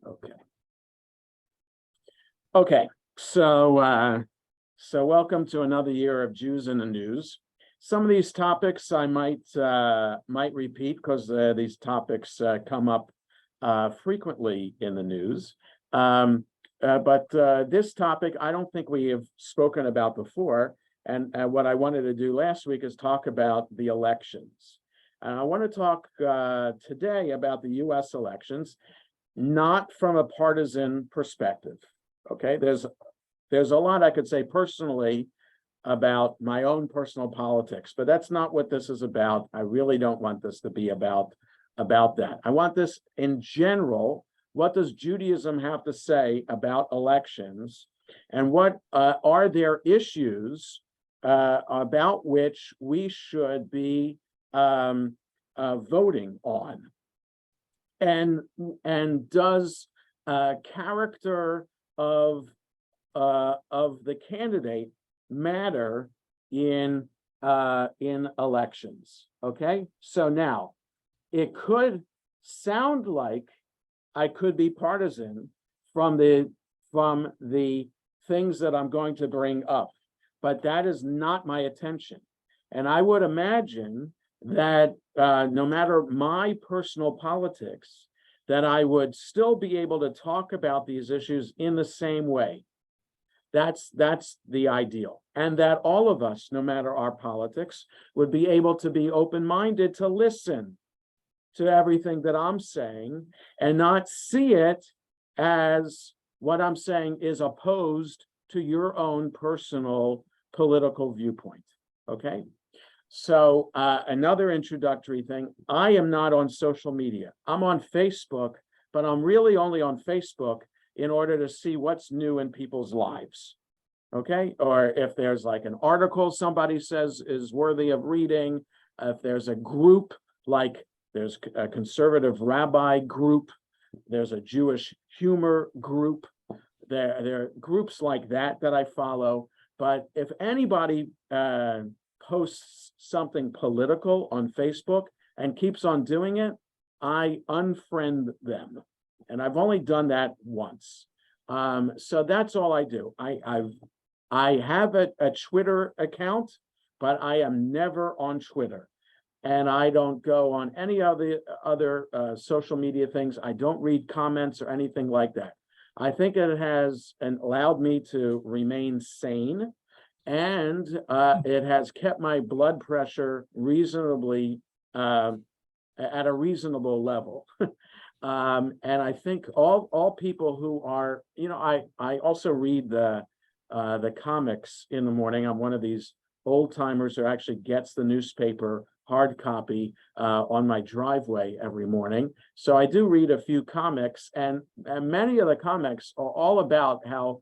Okay. Okay. So welcome to another year of Jews in the News. Some of these topics I might repeat because these topics come up frequently in the news. But this topic I don't think we have spoken about before. And what I wanted to do last week is talk about the elections. And I want to talk today about the U.S. elections, not from a partisan perspective. Okay, there's a lot I could say personally about my own personal politics, but that's not what this is about. I really don't want this to be about that. I want this in general. What does Judaism have to say about elections, and what are there issues about which we should be voting on? And does character of the candidate matter in elections? Okay, so now it could sound like I could be partisan from the things that I'm going to bring up, but that is not my intention. And I would imagine that no matter my personal politics, that I would still be able to talk about these issues in the same way. That's the ideal. And that all of us, no matter our politics, would be able to be open-minded to listen to everything that I'm saying and not see it as what I'm saying is opposed to your own personal political viewpoint. Okay? So another introductory thing, I am not on social media. I'm on Facebook, but I'm really only on Facebook in order to see what's new in people's lives. Okay, or if there's like an article somebody says is worthy of reading, if there's a group, like there's a conservative rabbi group, there's a Jewish humor group, there are groups like that I follow. But if anybody posts something political on Facebook and keeps on doing it, I unfriend them. And I've only done that once. So that's all I do. I have a Twitter account, but I am never on Twitter. And I don't go on any of the other social media things. I don't read comments or anything like that. I think it has allowed me to remain sane, and it has kept my blood pressure reasonably at a reasonable level. And I think all people who are, I also read the comics in the morning. I'm one of these old timers who actually gets the newspaper hard copy on my driveway every morning. So I do read a few comics, and many of the comics are all about how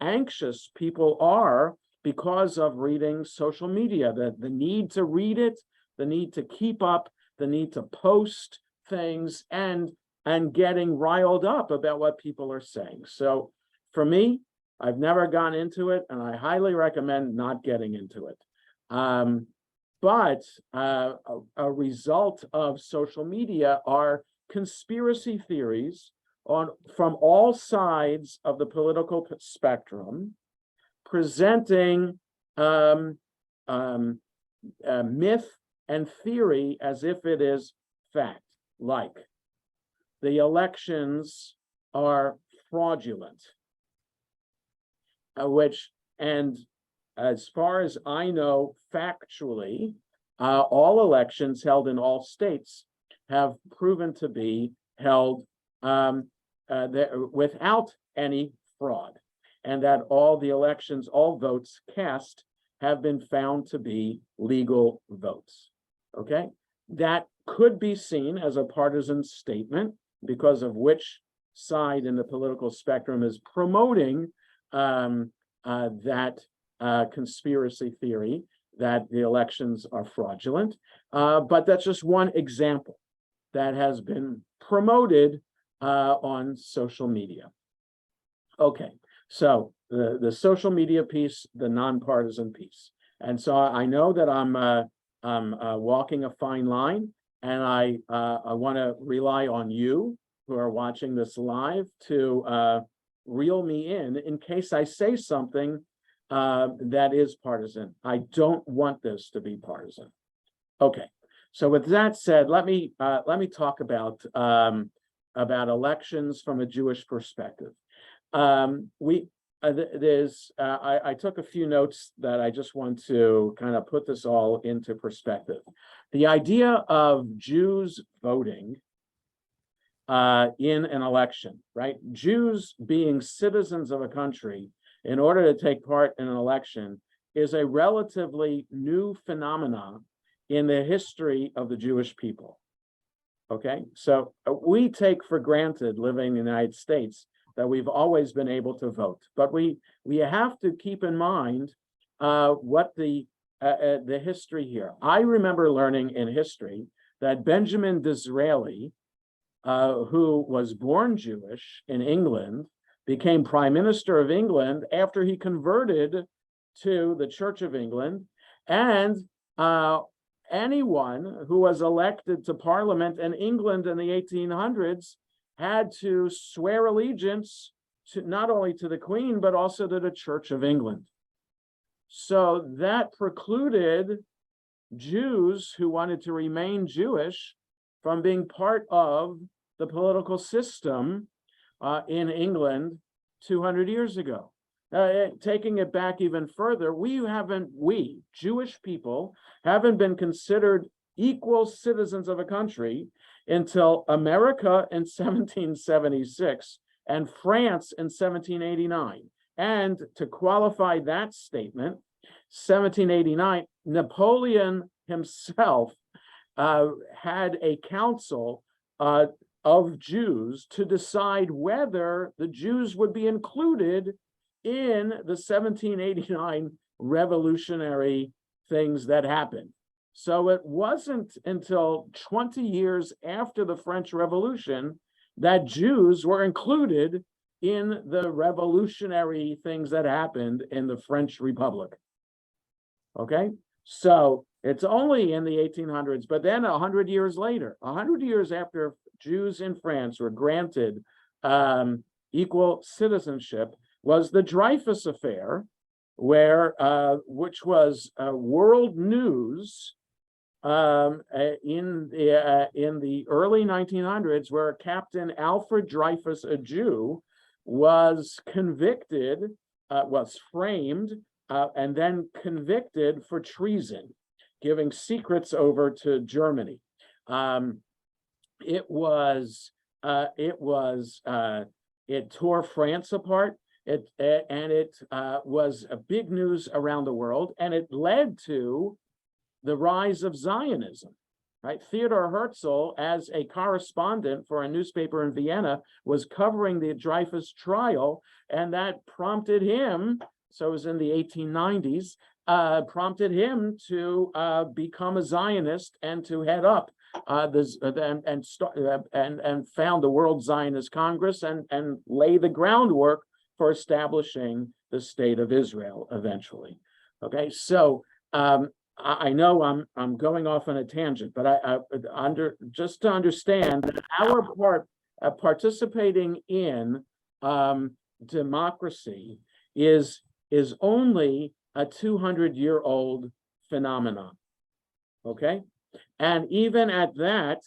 anxious people are because of reading social media, the need to read it, the need to keep up, the need to post things, and getting riled up about what people are saying. So for me, I've never gone into it, and I highly recommend not getting into it. But a result of social media are conspiracy theories from all sides of the political spectrum, presenting myth and theory as if it is fact, like the elections are fraudulent, and as far as I know, factually, all elections held in all states have proven to be held without any fraud, and that all the elections, all votes cast, have been found to be legal votes. Okay, that could be seen as a partisan statement because of which side in the political spectrum is promoting that conspiracy theory that the elections are fraudulent. But that's just one example that has been promoted on social media. Okay, so the social media piece, the nonpartisan piece. And so I know that I'm walking a fine line, and I want to rely on you who are watching this live to reel me in case I say something that is partisan. I don't want this to be partisan. Okay, so with that said, let me talk about elections from a Jewish perspective. I took a few notes that I just want to kind of put this all into perspective. The idea of Jews voting in an election, right? Jews being citizens of a country in order to take part in an election is a relatively new phenomenon in the history of the Jewish people. Okay, so we take for granted living in the United States that we've always been able to vote, but we have to keep in mind what the history here. I remember learning in history that Benjamin Disraeli, who was born Jewish in England, became Prime Minister of England after he converted to the Church of England, and anyone who was elected to Parliament in England in the 1800s had to swear allegiance to not only to the Queen, but also to the Church of England. So that precluded Jews who wanted to remain Jewish from being part of the political system in England 200 years ago. Taking it back even further, we, Jewish people, haven't been considered equal citizens of a country until America in 1776 and France in 1789. And to qualify that statement, 1789, Napoleon himself had a council of Jews to decide whether the Jews would be included in the 1789 revolutionary things that happened. So it wasn't until 20 years after the French Revolution that Jews were included in the revolutionary things that happened in the French Republic. Okay, so it's only in the 1800s, but then 100 years later, 100 years after Jews in France were granted equal citizenship, was the Dreyfus Affair, where which was world news in the early 1900s, where Captain Alfred Dreyfus, a Jew, was convicted, was framed, and then convicted for treason, giving secrets over to Germany. It tore France apart. It was a big news around the world, and it led to the rise of Zionism, right? Theodor Herzl, as a correspondent for a newspaper in Vienna, was covering the Dreyfus trial, and that prompted him, so it was in the 1890s, prompted him to become a Zionist and to head up and found the World Zionist Congress and lay the groundwork for establishing the state of Israel eventually. Okay, so I know I'm going off on a tangent, but just to understand that our participating in democracy is only a 200-year-old phenomenon. Okay, and even at that,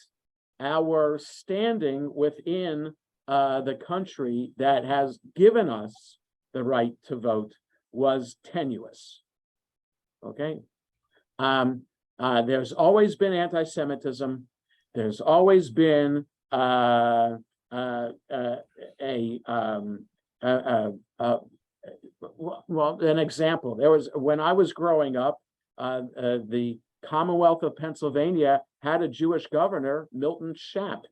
our standing within the country that has given us the right to vote was tenuous. Okay, there's always been anti-Semitism. There's always been well, an example. There was, when I was growing up, the Commonwealth of Pennsylvania had a Jewish governor, Milton Schaap.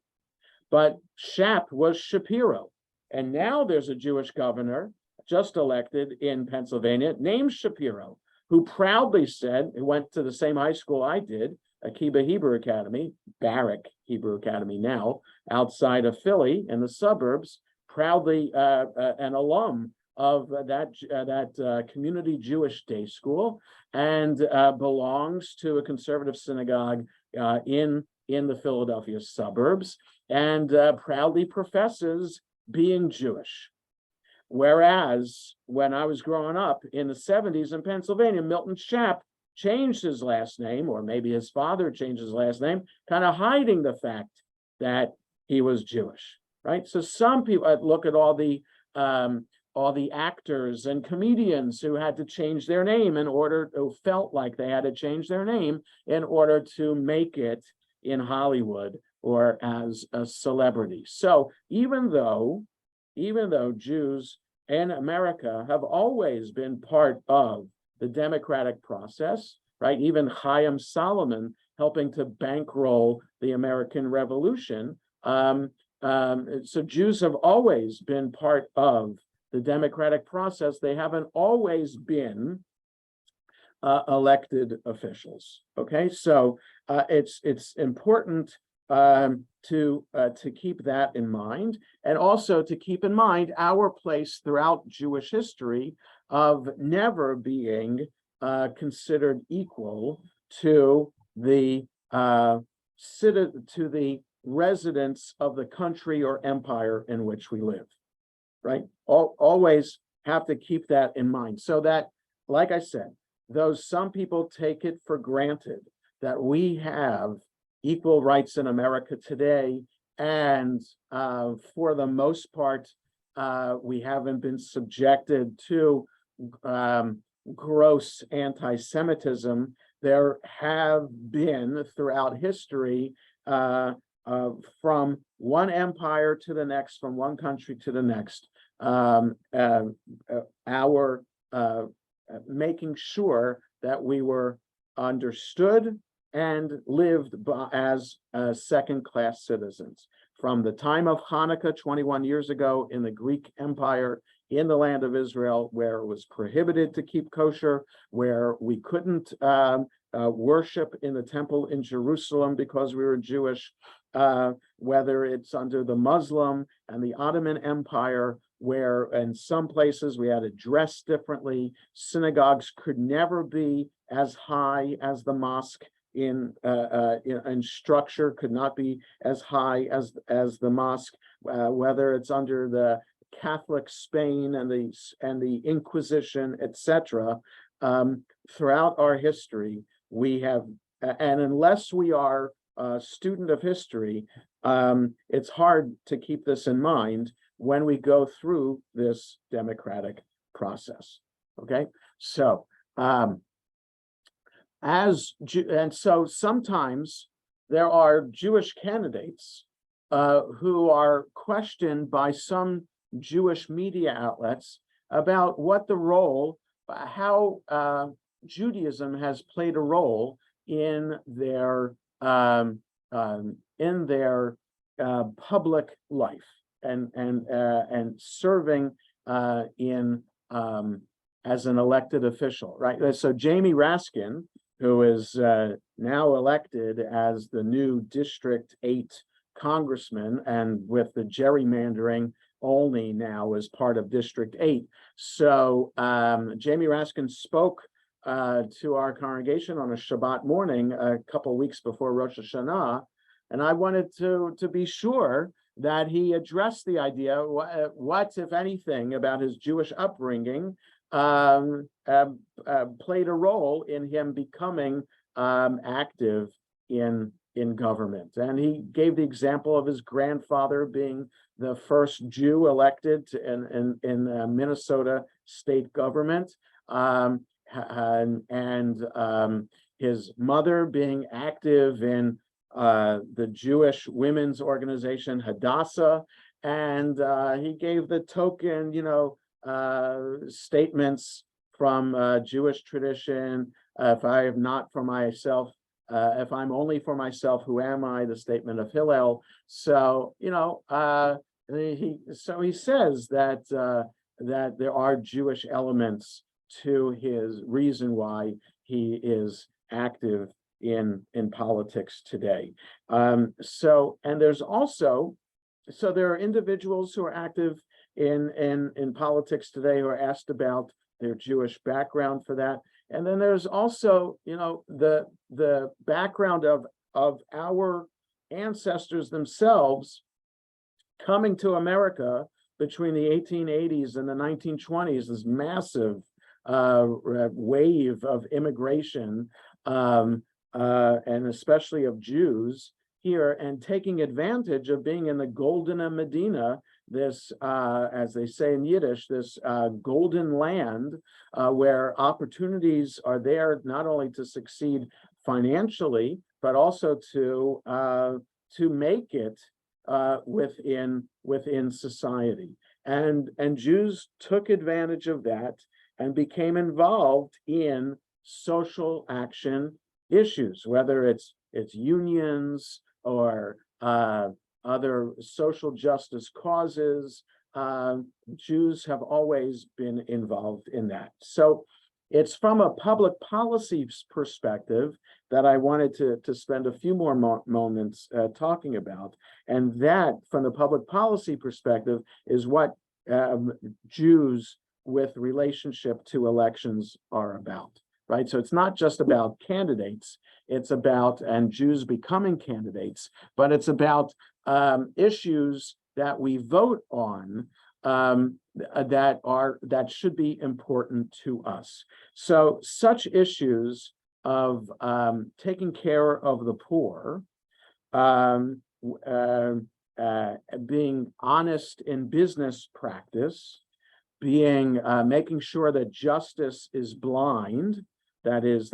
But Schaap was Shapiro. And now there's a Jewish governor just elected in Pennsylvania named Shapiro, who proudly said, he went to the same high school I did, Akiba Hebrew Academy, Barrack Hebrew Academy now, outside of Philly in the suburbs, proudly an alum of that community Jewish day school, and belongs to a conservative synagogue in the Philadelphia suburbs. and proudly professes being Jewish. Whereas when I was growing up in the 70s in Pennsylvania, Milton Schaap changed his last name, or maybe his father changed his last name, kind of hiding the fact that he was Jewish, right? So some people look at all the actors and comedians who had to change their name who felt like they had to change their name in order to make it in Hollywood or as a celebrity. So even though Jews in America have always been part of the democratic process, right? Even Chaim Solomon helping to bankroll the American Revolution. So Jews have always been part of the democratic process. They haven't always been elected officials. Okay, so it's important to keep that in mind, and also to keep in mind our place throughout Jewish history of never being considered equal to the residents of the country or empire in which we live. Right? Always have to keep that in mind, so that, like I said, though some people take it for granted that we have equal rights in America today, and for the most part, we haven't been subjected to gross anti-Semitism. There have been throughout history, from one empire to the next, from one country to the next, our making sure that we were understood and lived as second-class citizens. From the time of Hanukkah 21 years ago in the Greek Empire, in the land of Israel, where it was prohibited to keep kosher, where we couldn't worship in the temple in Jerusalem because we were Jewish, whether it's under the Muslim and the Ottoman Empire, where in some places we had to dress differently. Synagogues could never be as high as the mosque in structure, could not be as high as the mosque, whether it's under the Catholic Spain and the Inquisition, etc. Throughout our history, we have, and unless we are a student of history, it's hard to keep this in mind when we go through this democratic process. Okay, so so sometimes there are Jewish candidates who are questioned by some Jewish media outlets about what the role, how Judaism has played a role in their public life and serving in as an elected official, right? So Jamie Raskin, who is now elected as the new District 8 congressman, and with the gerrymandering only now as part of District 8. So Jamie Raskin spoke to our congregation on a Shabbat morning a couple of weeks before Rosh Hashanah, and I wanted to be sure that he addressed the idea, what, if anything, about his Jewish upbringing played a role in him becoming active in government. And he gave the example of his grandfather being the first Jew elected in Minnesota state government, and his mother being active in the Jewish women's organization Hadassah, and he gave the token, statements from Jewish tradition. If I am not for myself, if I'm only for myself, who am I? The statement of Hillel. So he says that that there are Jewish elements to his reason why he is active in politics today. So there are individuals who are active in politics today who are asked about their Jewish background for that. And then there's also, the background of our ancestors themselves coming to America between the 1880s and the 1920s, this massive wave of immigration, and especially of Jews here, and taking advantage of being in the Goldene Medina, this, as they say in Yiddish, this golden land where opportunities are there not only to succeed financially, but also to make it within society. And Jews took advantage of that and became involved in social action issues, whether it's unions or other social justice causes. Jews have always been involved in that. So it's from a public policy perspective that I wanted to spend a few more moments talking about. And that, from the public policy perspective, is what Jews with relationship to elections are about, right? So it's not just about candidates, it's about, and Jews becoming candidates, but it's about issues that we vote on that should be important to us. So such issues of taking care of the poor, being honest in business practice, making sure that justice is blind, that is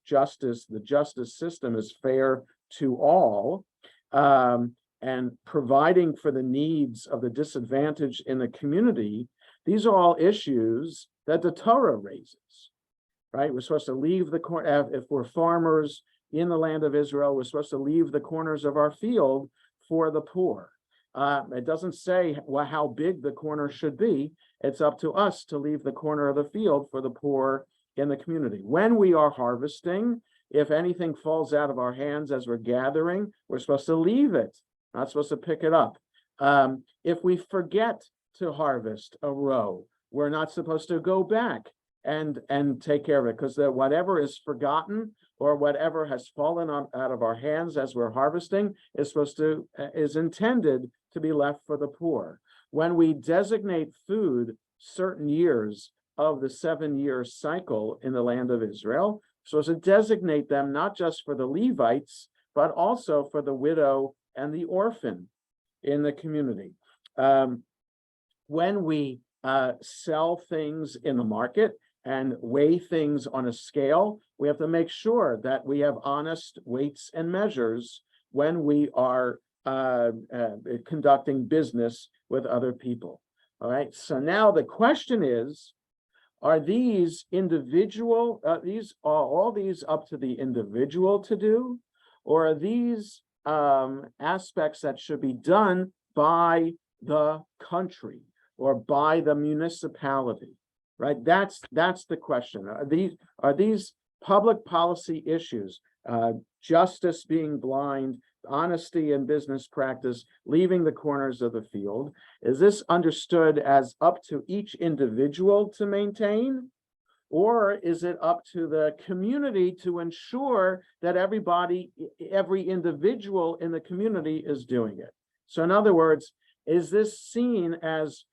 justice, the justice system is fair to all, and providing for the needs of the disadvantaged in the community. These are all issues that the Torah raises, right? We're supposed to leave the corner, if we're farmers in the land of Israel, we're supposed to leave the corners of our field for the poor. It doesn't say how big the corner should be. It's up to us to leave the corner of the field for the poor in the community. When we are harvesting, if anything falls out of our hands as we're gathering, we're supposed to leave it, not supposed to pick it up. If we forget to harvest a row, we're not supposed to go back and take care of it, because whatever is forgotten or whatever has fallen out of our hands as we're harvesting is intended to be left for the poor. When we designate food certain years of the 7-year cycle in the land of Israel, so as to designate them not just for the Levites, but also for the widow and the orphan in the community. When we sell things in the market and weigh things on a scale, we have to make sure that we have honest weights and measures when we are conducting business with other people. All right, so now the question is, are these individual, all these up to the individual to do, or are these aspects that should be done by the country or by the municipality, right? That's the question. Are these public policy issues, justice being blind, honesty in business practice, leaving the corners of the field, is this understood as up to each individual to maintain? Or is it up to the community to ensure that every individual in the community is doing it? So in other words, is this seen as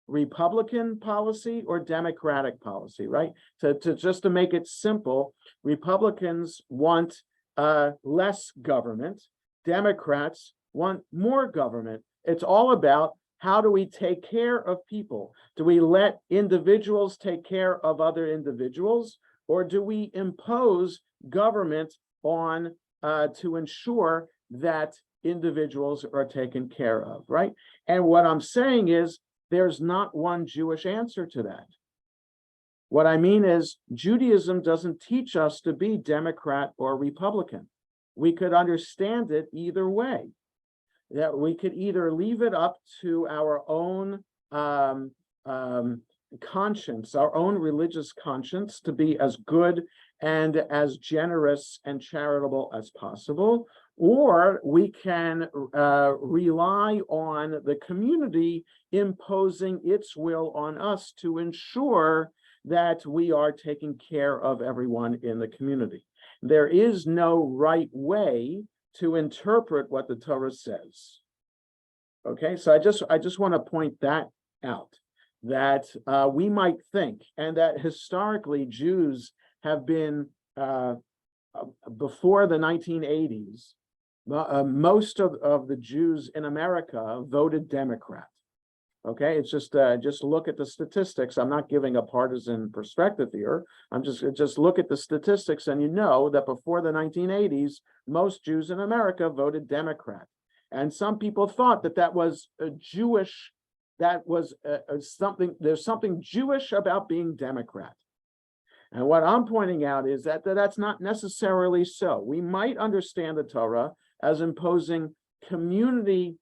Republican policy or Democratic policy, right? Just to make it simple, Republicans want less government. Democrats want more government. It's all about, how do we take care of people? Do we let individuals take care of other individuals, or do we impose government on to ensure that individuals are taken care of, right? And what I'm saying is, there's not one Jewish answer to that. What I mean is, Judaism doesn't teach us to be Democrat or Republican. We could understand it either way. That we could either leave it up to our own conscience, our own religious conscience, to be as good and as generous and charitable as possible, or we can rely on the community imposing its will on us to ensure that we are taking care of everyone in the community. There is no right way to interpret what the Torah says. Okay, so I just want to point that out, that we might think, and that historically Jews have been, before the 1980s, most of the Jews in America voted Democrat. Okay, it's just look at the statistics. I'm not giving a partisan perspective here. I'm just look at the statistics, and you know that before the 1980s, most Jews in America voted Democrat. And some people thought that that was a Jewish, that was something, there's something Jewish about being Democrat. And what I'm pointing out is that that's not necessarily so. We might understand the Torah as imposing community,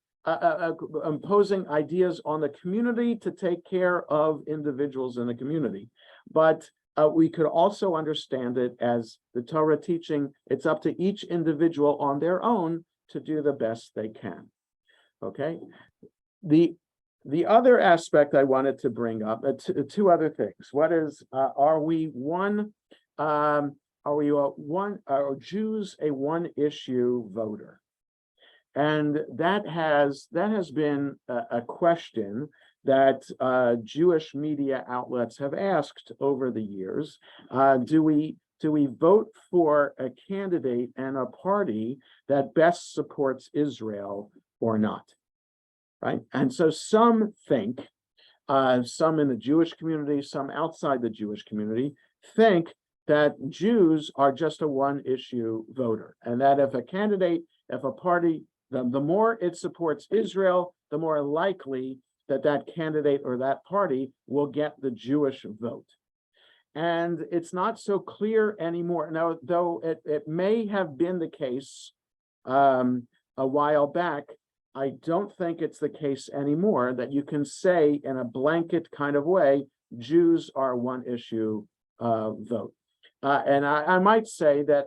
imposing ideas on the community to take care of individuals in the community. But we could also understand it as the Torah teaching it's up to each individual on their own to do the best they can. Okay. The other aspect I wanted to bring up, two other things. What is, are Jews a one-issue voter? And that has been a question that Jewish media outlets have asked over the years. Do we vote for a candidate and a party that best supports Israel or not? Right. And so some think, some in the Jewish community, some outside the Jewish community, think that Jews are just a one-issue voter, and that if a candidate, if a party, the more it supports Israel, the more likely that that candidate or that party will get the Jewish vote. And it's not so clear anymore. Now, though it may have been the case a while back, I don't think it's the case anymore that you can say in a blanket kind of way, Jews are one issue vote. And I might say that,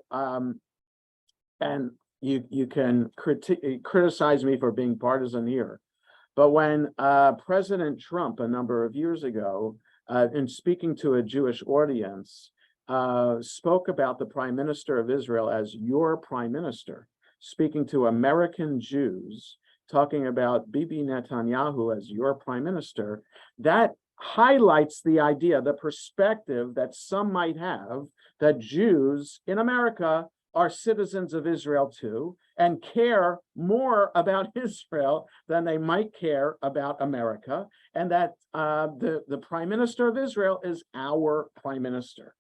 and you can criticize me for being partisan here, but when President Trump a number of years ago, in speaking to a Jewish audience, spoke about the Prime Minister of Israel as your Prime Minister, speaking to American Jews, talking about Bibi Netanyahu as your Prime Minister, that highlights the idea, the perspective that some might have that Jews in America are citizens of Israel too, and care more about Israel than they might care about America, and that the Prime Minister of Israel is our Prime Minister.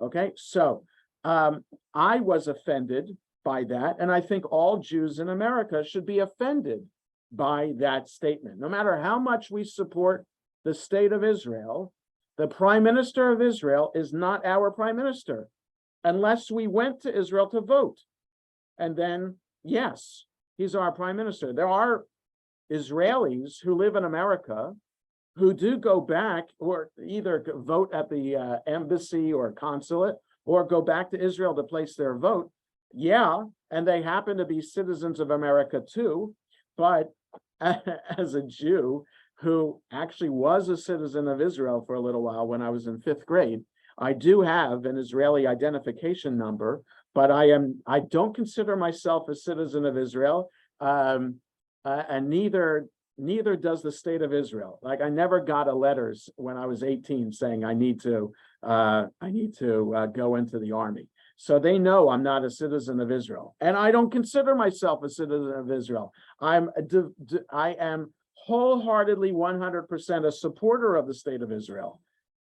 Okay, so I was offended by that, and I think all Jews in America should be offended by that statement. No matter how much we support the state of Israel, the Prime Minister of Israel is not our Prime Minister unless we went to Israel to vote. And then, yes, he's our Prime Minister. There are Israelis who live in America who do go back or either vote at the embassy or consulate or go back to Israel to place their vote. Yeah, and they happen to be citizens of America too, but as a Jew who actually was a citizen of Israel for a little while when I was in 5th grade, I do have an Israeli identification number, but I don't consider myself a citizen of Israel, and neither does the state of Israel. Like, I never got a letters when I was 18 saying I need to go into the army. So they know I'm not a citizen of Israel, and I don't consider myself a citizen of Israel. I am wholeheartedly 100% a supporter of the state of Israel.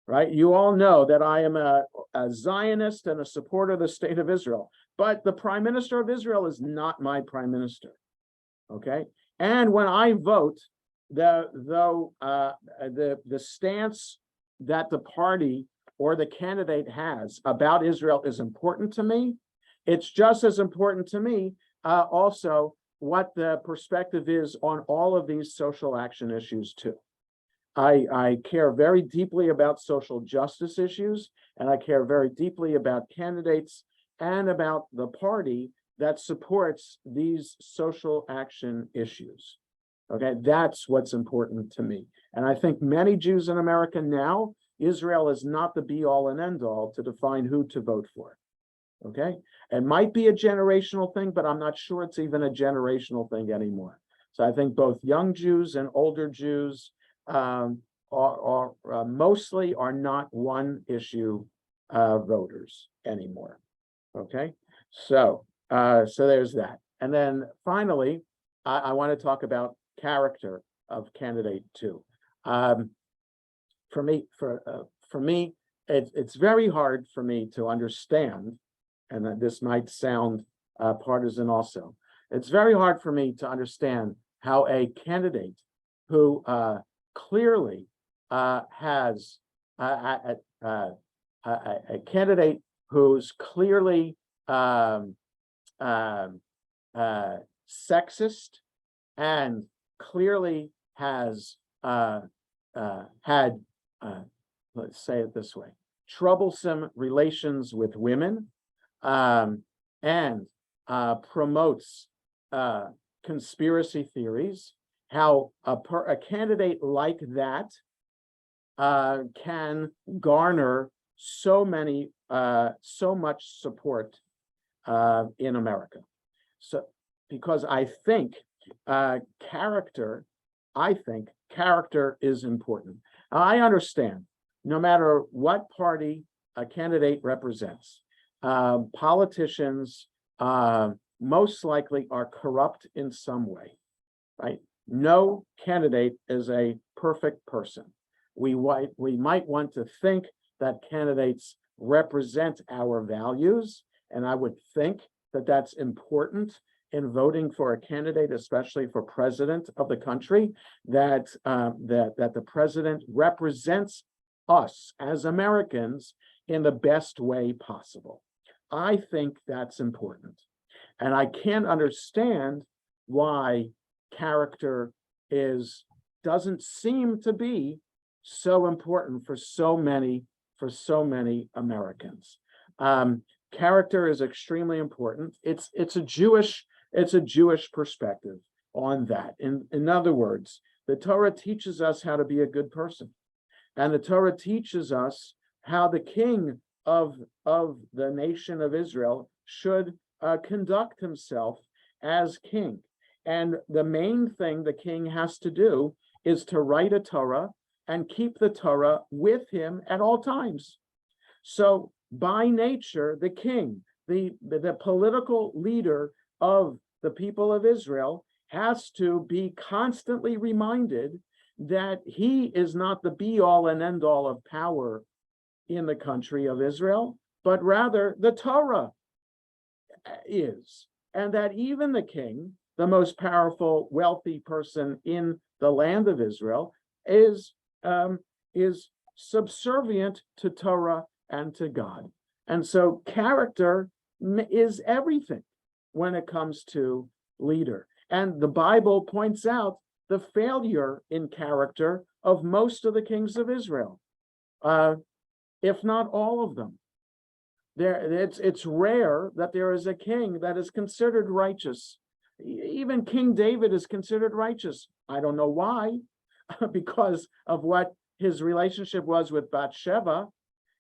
Right? You all know that I am a Zionist and a supporter of the state of Israel, but the Prime Minister of Israel is not my Prime Minister. Okay, and when I vote, the stance that the party or the candidate has about Israel is important to me. It's just as important to me also what the perspective is on all of these social action issues too. I care very deeply about social justice issues, and I care very deeply about candidates and about the party that supports these social action issues. Okay, that's what's important to me. And I think many Jews in America now, Israel is not the be all and end all to define who to vote for. Okay, it might be a generational thing, but I'm not sure it's even a generational thing anymore. So I think both young Jews and older Jews mostly are not one issue voters anymore. Okay, so there's that. And then finally, I want to talk about character of candidate two. For me, it's very hard for me to understand, and this might sound partisan also. It's very hard for me to understand how a candidate who clearly has a candidate who's clearly sexist and clearly has had, let's say it this way, troublesome relations with women, and promotes conspiracy theories, how a candidate like that can garner so much support in America. So, because I think character is important. I understand, no matter what party a candidate represents, politicians most likely are corrupt in some way, right? No candidate is a perfect person. We might want to think that candidates represent our values, and I would think that that's important in voting for a candidate, especially for president of the country, that the president represents us as Americans in the best way possible. I think that's important. And I can't understand why character doesn't seem to be so important for so many Americans. Character is extremely important. It's a Jewish perspective on that. In other words, the Torah teaches us how to be a good person, and the Torah teaches us how the king of the nation of Israel should conduct himself as king. And the main thing the king has to do is to write a Torah and keep the Torah with him at all times. So by nature, the king, the political leader of the people of Israel, has to be constantly reminded that he is not the be-all and end-all of power in the country of Israel, but rather the Torah is. And that even the king, the most powerful, wealthy person in the land of Israel, is subservient to Torah and to God. And so character is everything when it comes to leader. And the Bible points out the failure in character of most of the kings of Israel, if not all of them. It's rare that there is a king that is considered righteous. Even King David is considered righteous. I don't know why, because of what his relationship was with Bathsheba,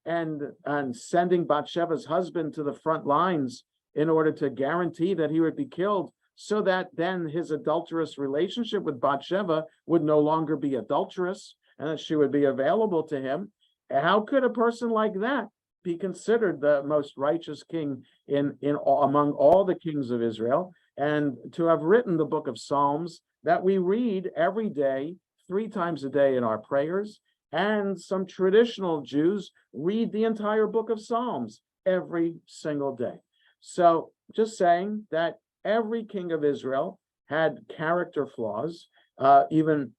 and sending Bathsheba's husband to the front lines in order to guarantee that he would be killed, so that then his adulterous relationship with Bathsheba would no longer be adulterous, and that she would be available to him. How could a person like that be considered the most righteous king among all the kings of Israel, and to have written the book of Psalms that we read every day, 3 times a day in our prayers? And some traditional Jews read the entire book of Psalms every single day. So just saying that every king of Israel had character flaws, even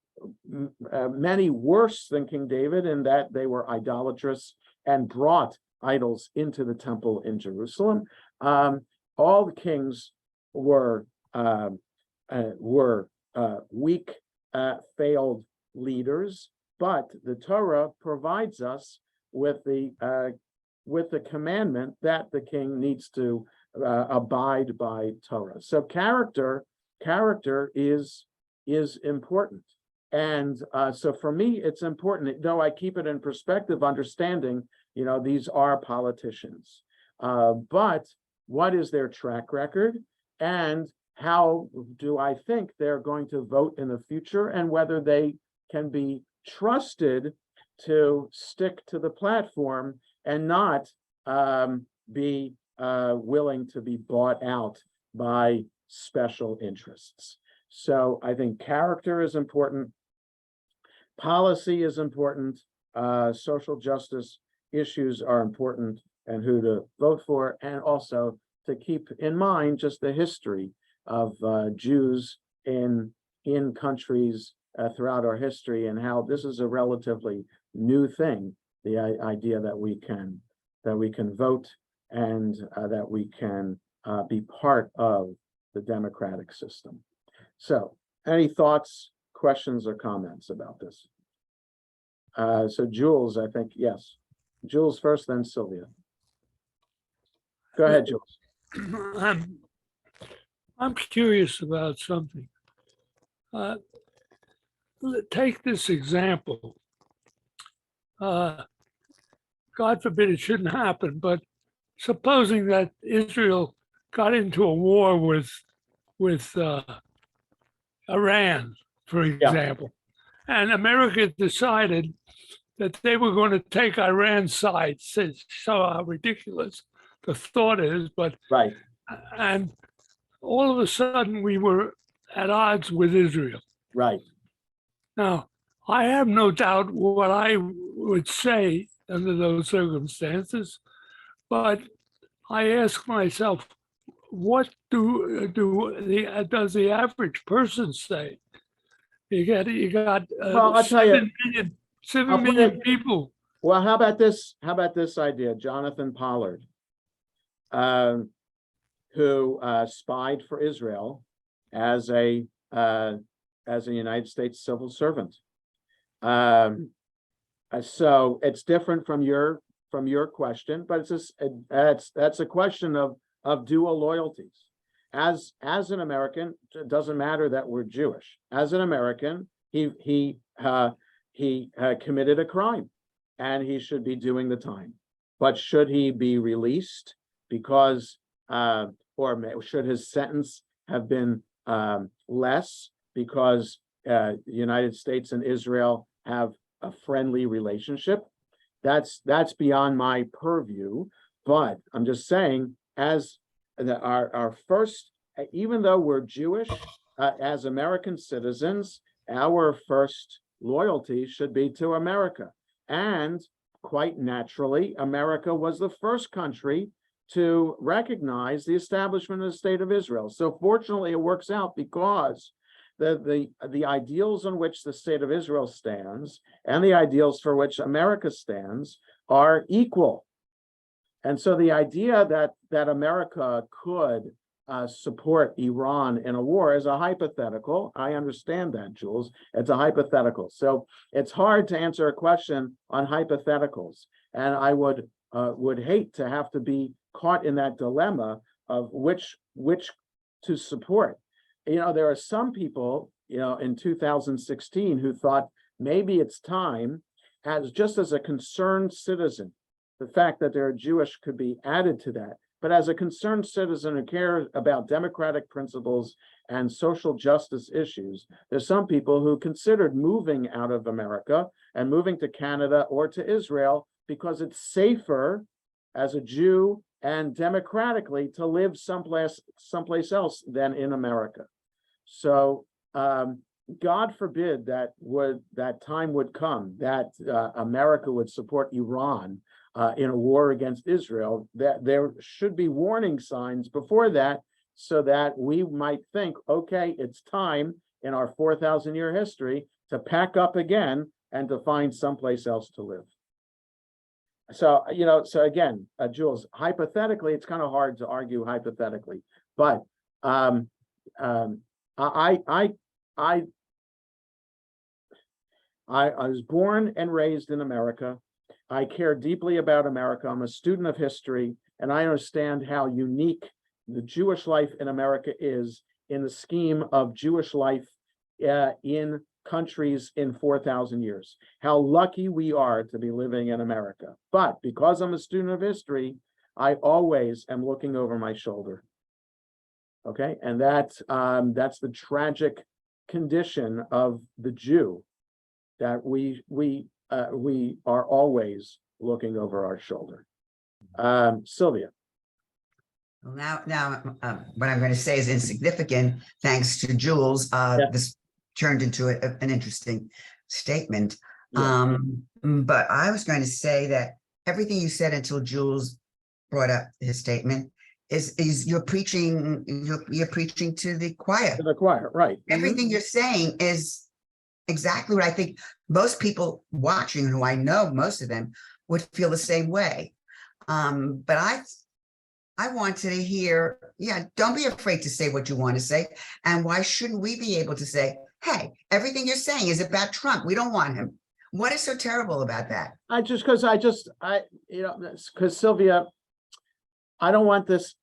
many worse than King David, in that they were idolatrous and brought idols into the temple in Jerusalem. All the kings were weak, failed leaders. But the Torah provides us with the commandment that the king needs to abide by Torah. So character is important, and so for me it's important. Though I keep it in perspective, understanding these are politicians. But what is their track record, and how do I think they're going to vote in the future, and whether they can be trusted to stick to the platform and not be willing to be bought out by special interests. So I think character is important, policy is important, social justice issues are important, and who to vote for, and also to keep in mind just the history of Jews in countries throughout our history, and how this is a relatively new thing, the idea that we can vote, and that we can be part of the democratic system. So any thoughts, questions, or comments about this? So Jules, I think, yes. Jules first, then Sylvia. Go ahead, Jules. I'm curious about something. Take this example. God forbid it shouldn't happen, but supposing that Israel got into a war with Iran, for example, and America decided that they were going to take Iran's side. So how ridiculous the thought is, but right. And all of a sudden we were at odds with Israel. Right. Now, I have no doubt what I would say under those circumstances, but I ask myself, what does the average person say? You got well, I'll tell you, 7 million people. Well, how about this? How about this idea? Jonathan Pollard, who spied for Israel as a United States civil servant. So it's different from your question, but that's a question of dual loyalties. As an American, it doesn't matter that we're Jewish. As an American, he committed a crime, and he should be doing the time. But should he be released because, or should his sentence have been less because the United States and Israel have a friendly relationship? That's beyond my purview. But I'm just saying, as our first, even though we're Jewish, as American citizens, our first loyalty should be to America. And quite naturally, America was the first country to recognize the establishment of the State of Israel. So fortunately, it works out because the ideals on which the State of Israel stands and the ideals for which America stands are equal. And so the idea that America could support Iran in a war is a hypothetical. I understand that, Jules. It's a hypothetical. So it's hard to answer a question on hypotheticals. And I would hate to have to be caught in that dilemma of which to support. You know, there are some people, you know, in 2016 who thought maybe it's time, just as a concerned citizen, the fact that they're Jewish could be added to that. But as a concerned citizen who cares about democratic principles and social justice issues, there's some people who considered moving out of America and moving to Canada or to Israel because it's safer as a Jew and democratically to live someplace else than in America. So God forbid that time would come that America would support Iran in a war against Israel. That there should be warning signs before that, so that we might think, okay, it's time in our 4,000-year history to pack up again and to find someplace else to live. So, you know, so again, Jules, hypothetically, it's kind of hard to argue hypothetically, but I was born and raised in America. I care deeply about America. I'm a student of history, and I understand how unique the Jewish life in America is in the scheme of Jewish life in countries in 4,000 years. How lucky we are to be living in America. But because I'm a student of history, I always am looking over my shoulder. Okay, and that's the tragic condition of the Jew, that we are always looking over our shoulder. Sylvia. Well, now, what I'm going to say is insignificant, thanks to Jules. Yeah. This turned into an interesting statement. Yeah. But I was going to say that everything you said until Jules brought up his statement is you're preaching to the choir. To the choir, right? Everything you're saying is exactly what I think most people watching, who I know most of them, would feel the same way. But I wanted to hear, don't be afraid to say what you want to say. And why shouldn't we be able to say, hey, everything you're saying is about Trump. We don't want him. What is so terrible about that? Because Sylvia, I don't want this.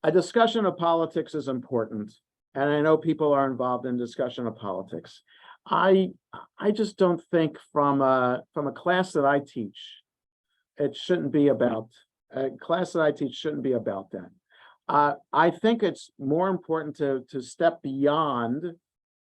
A discussion of politics is important. And I know people are involved in discussion of politics. I just don't think from a class that I teach, it shouldn't be about, a class that I teach shouldn't be about that. I think it's more important to step beyond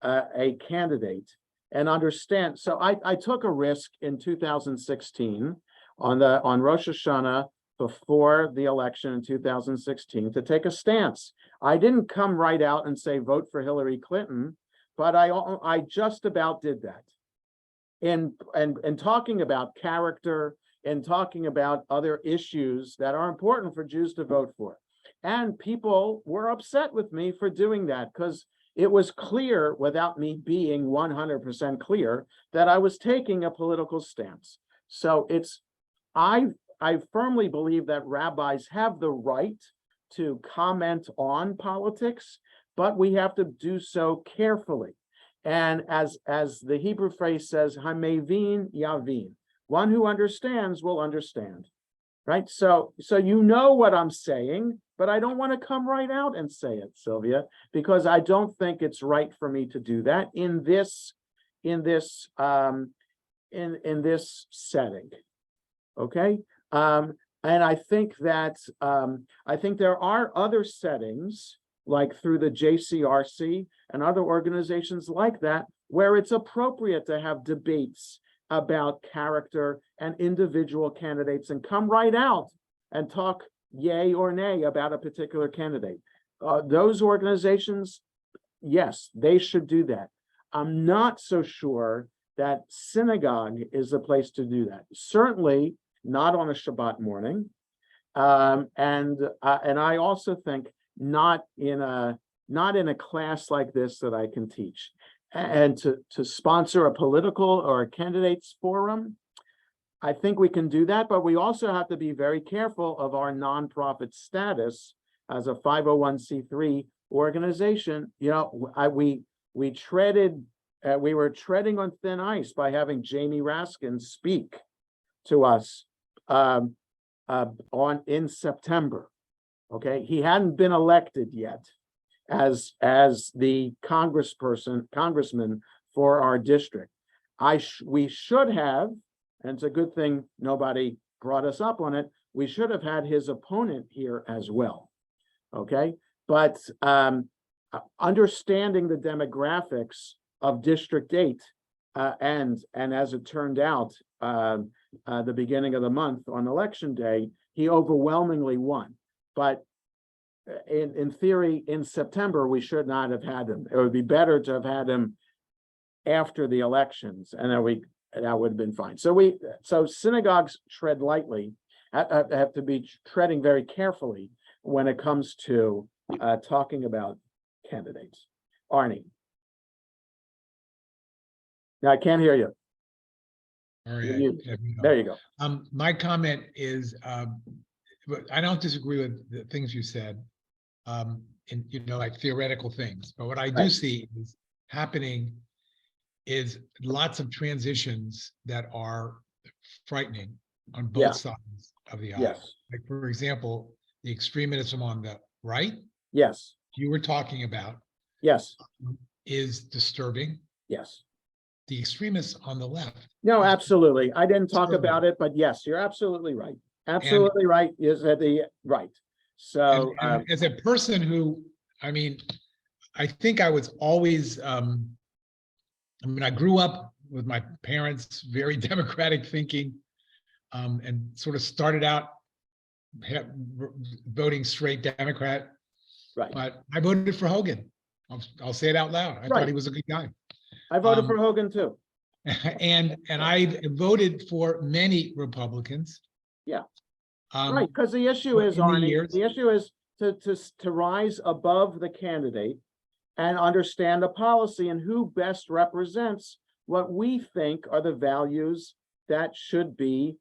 a candidate and understand. So I took a risk in 2016 on Rosh Hashanah before the election in 2016 to take a stance. I didn't come right out and say vote for Hillary Clinton, but I just about did that. And talking about character and talking about other issues that are important for Jews to vote for. And people were upset with me for doing that because it was clear, without me being 100% clear, that I was taking a political stance. So I firmly believe that rabbis have the right to comment on politics, but we have to do so carefully. And as the Hebrew phrase says, Hamevin Yavin, one who understands will understand, right? So you know what I'm saying, but I don't want to come right out and say it, Sylvia, because I don't think it's right for me to do that in this setting. Okay. And I think that there are other settings, like through the JCRC and other organizations like that, where it's appropriate to have debates about character and individual candidates and come right out and talk yay or nay about a particular candidate. Those organizations, yes, they should do that. I'm not so sure that synagogue is the place to do that. Certainly not on a Shabbat morning. And I also think not in a class like this that I can teach. And to sponsor a political or a candidates forum, I think we can do that, but we also have to be very careful of our nonprofit status as a 501c3 organization. You know, we were treading on thin ice by having Jamie Raskin speak to us in September. Okay, he hadn't been elected yet as the congressman for our district. We should have, and it's a good thing nobody brought us up on it, we should have had his opponent here as well. Okay, but understanding the demographics of District 8, and as it turned out, the beginning of the month on election day, he overwhelmingly won. But in theory, in September, we should not have had him. It would be better to have had him after the elections, and that would have been fine. So synagogues tread lightly, have to be treading very carefully when it comes to talking about candidates. Arnie. Now I can't hear you. All right. There you go. My comment is, I don't disagree with the things you said, in like theoretical things. But what I do see is happening is lots of transitions that are frightening on both sides of the aisle. Yes. Like, for example, the extremism on the right, Yes. you were talking about, Yes. is disturbing. Yes. The extremists on the left. No, absolutely. I didn't talk about it, but yes, you're absolutely right. absolutely right, is at the, right. So, And as a person who, I mean, I think I was always, I grew up with my parents, very democratic thinking, and sort of started out voting straight Democrat, right, but I voted for Hogan. I'll say it out loud. I thought Right. he was a good guy. I voted for um, Hogan too. And I voted for many Republicans. Yeah. Um, Right, because the issue is, in the Arnie, years. the issue is to rise above the candidate and understand the policy and who best represents what we think are the values that should be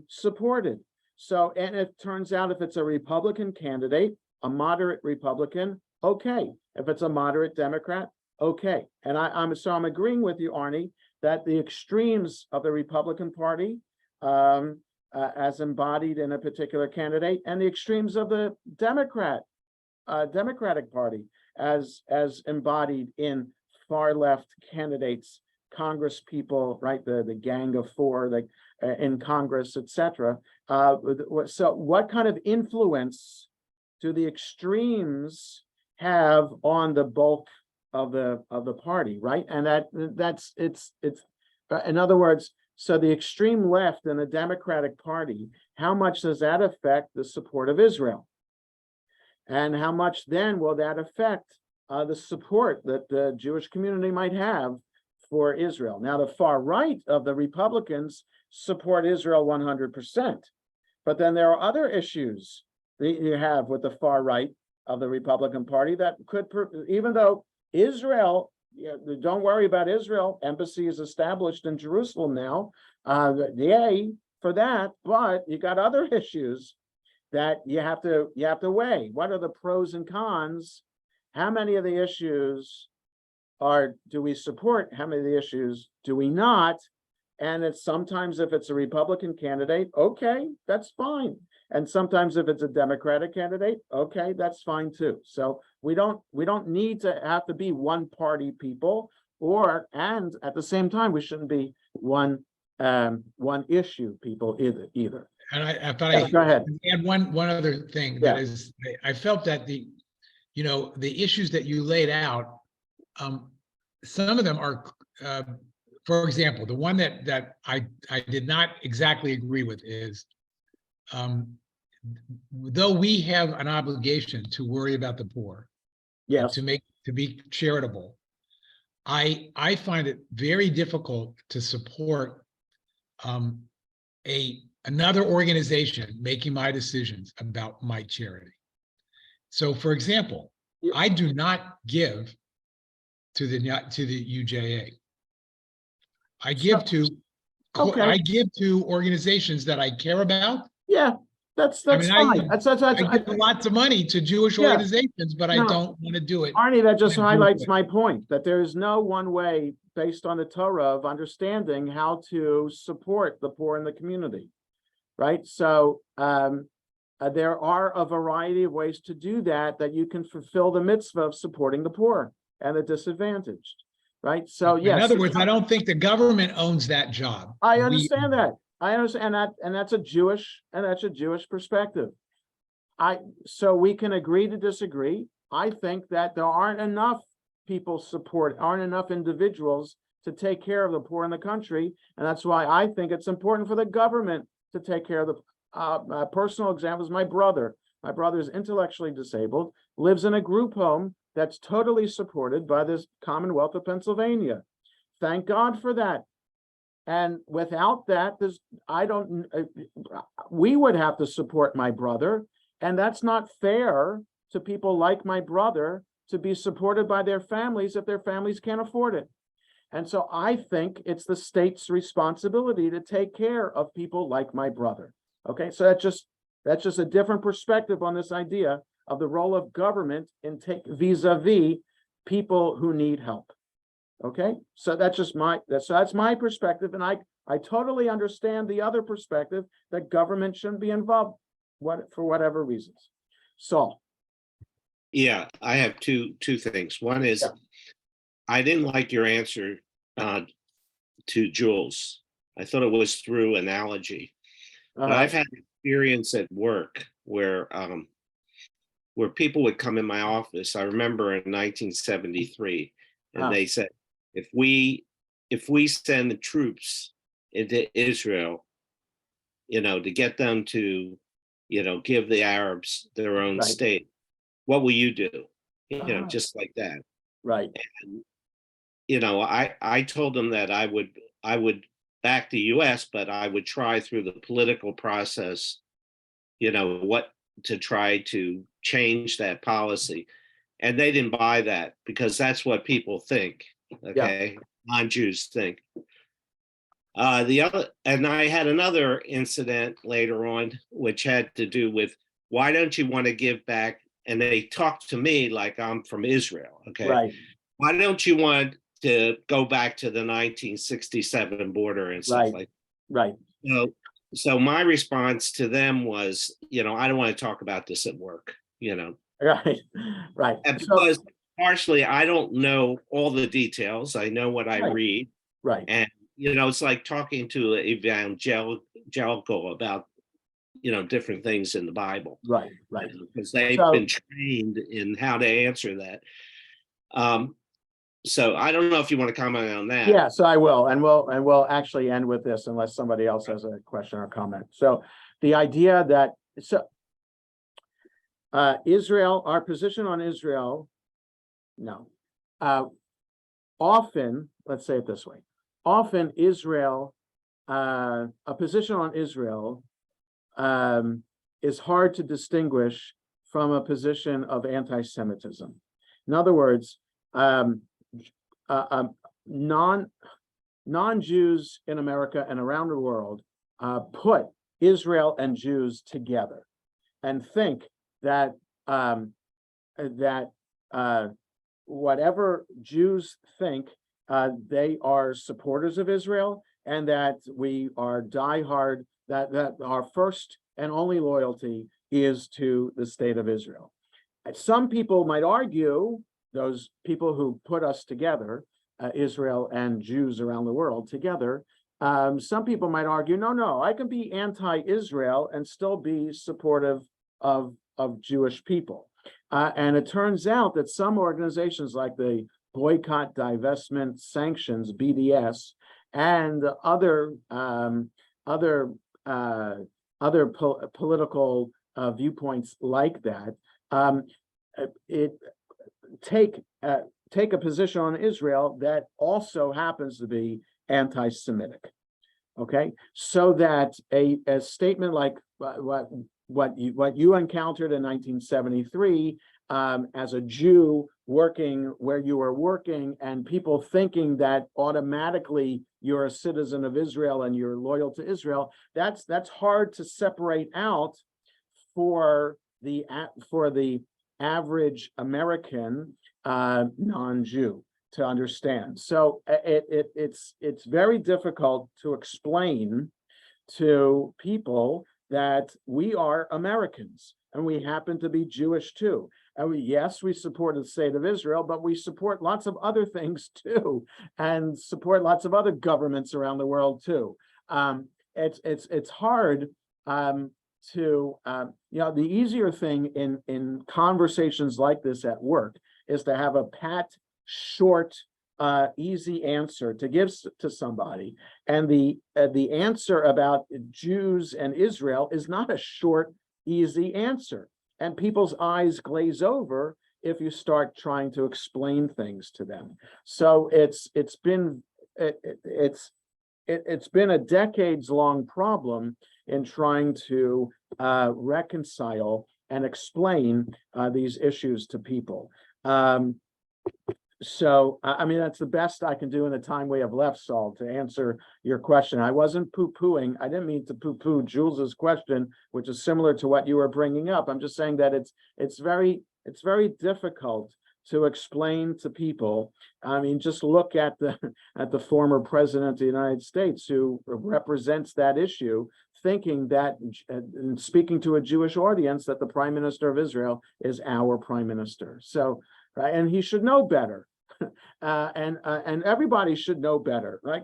supported. So, and it turns out if it's a Republican candidate, a moderate Republican, okay. If it's a moderate Democrat, okay. And I'm agreeing with you, Arnie, that the extremes of the Republican Party, as embodied in a particular candidate, and the extremes of the Democratic Party as embodied in far left candidates, Congress people, right? The Gang of Four, like in Congress, etc. So, what kind of influence do the extremes have on the bulk of the party, right? And that's in other words. So the extreme left in the Democratic Party, how much does that affect the support of Israel? And how much then will that affect the support that the Jewish community might have for Israel? Now, the far right of the Republicans support Israel 100%. But then there are other issues that you have with the far right of the Republican Party that could, even though Israel, don't worry about Israel. Embassy is established in Jerusalem now. Yay for that. But you got other issues that you have to weigh. What are the pros and cons? How many of the issues do we support? How many of the issues do we not? And it's sometimes if it's a Republican candidate, okay, that's fine. And sometimes if it's a Democratic candidate, okay, that's fine too. So we don't need to have to be one party people, and at the same time, we shouldn't be one issue people either. And but Yeah, go ahead. add one other thing that is, I felt that the issues that you laid out, some of them are, for example, the one that I did not exactly agree with is, though we have an obligation to worry about the poor, Yes, to be charitable, I find it very difficult to support another organization making my decisions about my charity. So, for example, Yeah. I do not give to the UJA. I give to Okay. I give to organizations that I care about. yeah, that's mean, fine. I give lots of money to Jewish Yeah. organizations, but I No. don't want to do it. Arnie, that just in a highlights group way. my point, that there is no one way based on the Torah of understanding how to support the poor in the community, right? So there are a variety of ways to do that you can fulfill the mitzvah of supporting the poor and the disadvantaged, right? So yes. In other words, I don't think the government owns that job. I We- understand that. I understand that, and that's a Jewish perspective. So we can agree to disagree. I think that there aren't enough individuals to take care of the poor in the country, and that's why I think it's important for the government to take care of the personal example is my brother. My brother is intellectually disabled, lives in a group home that's totally supported by this Commonwealth of Pennsylvania. Thank God for that. And without that, we would have to support my brother. And that's not fair to people like my brother to be supported by their families if their families can't afford it. And so I think it's the state's responsibility to take care of people like my brother. Okay, so that's just a different perspective on this idea of the role of government in vis-a-vis people who need help. Okay, so that's my perspective, and I totally understand the other perspective that government shouldn't be involved for whatever reasons. Saul. Yeah, I have two things. One is, Yeah. I didn't like your answer to Jules. I thought it was through analogy. But I've had experience at work where people would come in my office. I remember in 1973, and Ah. they said, if we send the troops into Israel, to get them to, give the Arabs their own Right. state, what will you do? Ah. Just like that. Right, I told them that I would back the US, but I would try through the political process, what to try to change that policy. And they didn't buy that because that's what people think. Okay. Non-Jews think. And I had another incident later on, which had to do with, why don't you want to give back? And they talked to me like I'm from Israel. Okay. right, Why don't you want to go back to the 1967 border and stuff Right. like right, so my response to them was, I don't want to talk about this at work, right, right. and So, because partially I don't know all the details. I know what I Right. read, right, and it's like talking to an evangelical about different things in the Bible, right, right. because they've So- been trained in how to answer that. So I don't know if you want to comment on that. Yeah, so I will, and we'll actually end with this unless somebody else has a question or comment. So the idea that, Israel, our position on Israel, no. Often, let's say it this way, often Israel, a position on Israel is hard to distinguish from a position of anti-Semitism. In other words, non-Jews in America and around the world put Israel and Jews together and think that whatever Jews think, they are supporters of Israel, and that we are diehard, that our first and only loyalty is to the state of Israel. And some people might argue, those people who put us together, Israel and Jews around the world together, some people might argue, no, I can be anti-Israel and still be supportive of Jewish people. And it turns out that some organizations like the Boycott, Divestment, Sanctions, BDS, and other political viewpoints like that, take a position on Israel that also happens to be anti-Semitic. Okay, so that a statement like what you encountered in 1973, as a Jew working where you were working, and people thinking that automatically you're a citizen of Israel and you're loyal to Israel, that's hard to separate out for the average American non-Jew to understand. So it's very difficult to explain to people that we are Americans and we happen to be Jewish too. And yes, we support the state of Israel, but we support lots of other things too, and support lots of other governments around the world too. It's hard to the easier thing in conversations like this at work is to have a pat, short, easy answer to give to somebody, and the answer about Jews and Israel is not a short, easy answer, and people's eyes glaze over if you start trying to explain things to them. So it's been a decades-long problem in trying to reconcile and explain these issues to people. So, I mean, that's the best I can do in the time we have left, Saul, to answer your question. I wasn't poo-pooing. I didn't mean to poo-poo Jules's question, which is similar to what you were bringing up. I'm just saying that it's very difficult to explain to people. I mean, just look at the former president of the United States who represents that issue, thinking that, and speaking to a Jewish audience, that the Prime Minister of Israel is our Prime Minister. So, right, and he should know better. And everybody should know better, right?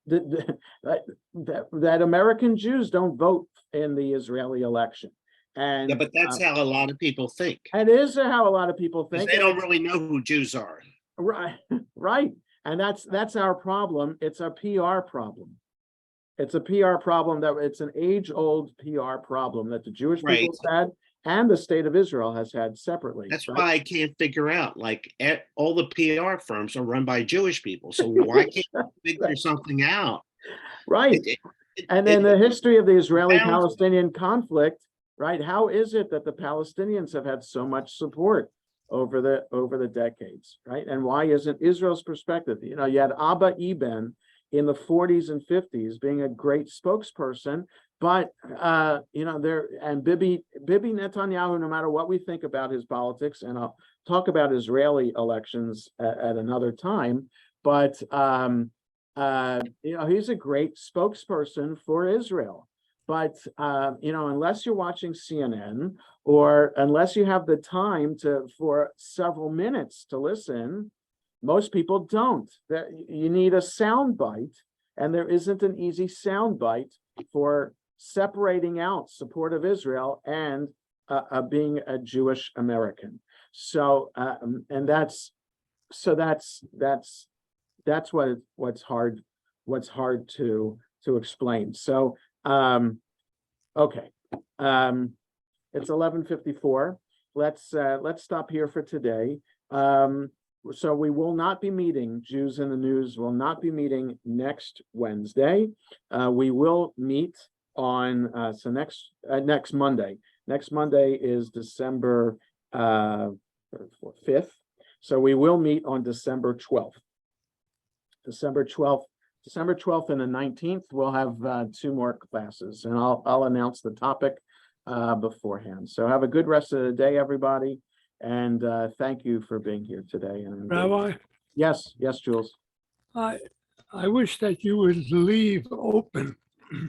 That American Jews don't vote in the Israeli election. And Yeah, but that's how a lot of people think. it is how a lot of people 'Cause think. they and don't really know who Jews are. Right, right. And that's our problem. It's a PR problem. It's a PR problem that it's an age-old PR problem that the Jewish people Right. had and the state of Israel has had separately. That's right? why I can't figure out, like, all the PR firms are run by Jewish people, so why can't you figure something out? Right. And then it- the history of the sounds- Israeli-Palestinian conflict, right? How is it that the Palestinians have had so much support over the decades, right? And why isn't Israel's perspective? You know, you had Abba Eban in the 40s and 50s being a great spokesperson, but you know, Bibi Netanyahu, no matter what we think about his politics, and I'll talk about Israeli elections at another time, but you know, he's a great spokesperson for Israel. But you know, unless you're watching CNN or unless you have the time for several minutes to listen, most people don't. You need a sound bite, and there isn't an easy sound bite for separating out support of Israel and being a Jewish American. So and that's what's hard to explain. So okay, it's 11:54. Let's stop here for today. So we will not be meeting, Jews in the News will not be meeting next Wednesday. We will meet on next Monday. Next Monday is December 5th. So we will meet on December 12th. December 12th and the 19th, we'll have 2 more classes, and I'll announce the topic beforehand. So have a good rest of the day, everybody. And thank you for being here today. And Rabbi, yes, Jules. I wish that you would leave open